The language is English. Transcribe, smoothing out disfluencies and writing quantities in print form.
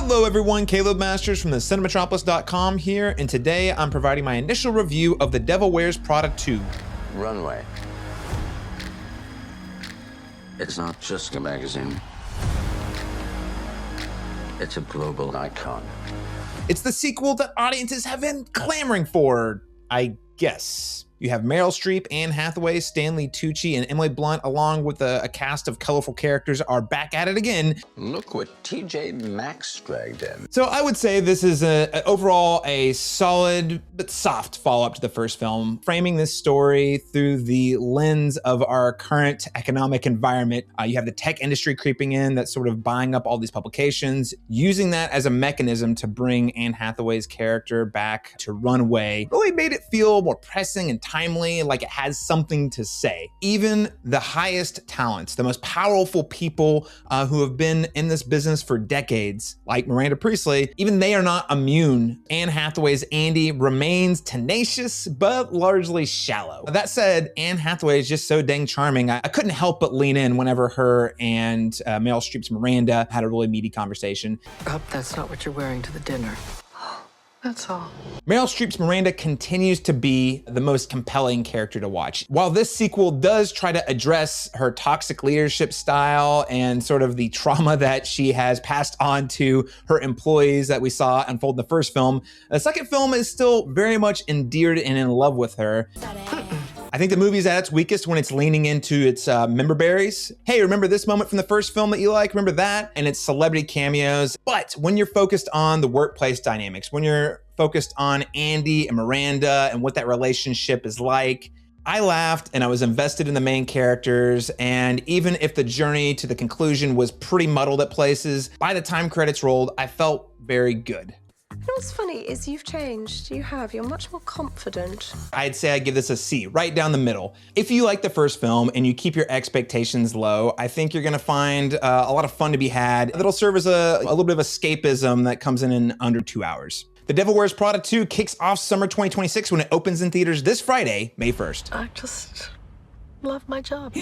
Hello everyone, Caleb Masters from the Cinematropolis.com here, and today I'm providing my initial review of The Devil Wears Prada 2. Runway. It's not just a magazine. It's a global icon. It's the sequel that audiences have been clamoring for, I guess. You have Meryl Streep, Anne Hathaway, Stanley Tucci, and Emily Blunt, along with a cast of colorful characters, are back at it again. Look what TJ Maxx dragged in. So I would say this is overall a solid but soft follow-up to the first film, framing this story through the lens of our current economic environment. You have the tech industry creeping in that's sort of buying up all these publications, using that as a mechanism to bring Anne Hathaway's character back to Runway. Really made it feel more pressing and timely, like it has something to say. Even the highest talents, the most powerful people who have been in this business for decades, like Miranda Priestley, even they are not immune. Anne Hathaway's Andy remains tenacious, but largely shallow. That said, Anne Hathaway is just so dang charming. I couldn't help but lean in whenever her and Meryl Streep's Miranda had a really meaty conversation. Hope that's not what you're wearing to the dinner. That's all. Meryl Streep's Miranda continues to be the most compelling character to watch. While this sequel does try to address her toxic leadership style and sort of the trauma that she has passed on to her employees that we saw unfold in the first film, the second film is still very much endeared and in love with her. I think the movie's at its weakest when it's leaning into its member berries. Hey, remember this moment from the first film that you like? Remember that? And its celebrity cameos. But when you're focused on the workplace dynamics, when you're focused on Andy and Miranda and what that relationship is like, I laughed and I was invested in the main characters. And even if the journey to the conclusion was pretty muddled at places, by the time credits rolled, I felt very good. You know what's funny is you've changed. You have. You're much more confident. I'd say I'd give this a C, right down the middle. If you like the first film and you keep your expectations low, I think you're gonna find a lot of fun to be had. That'll serve as a little bit of escapism that comes in under 2 hours. The Devil Wears Prada 2 kicks off summer 2026 when it opens in theaters this Friday, May 1st. I just love my job.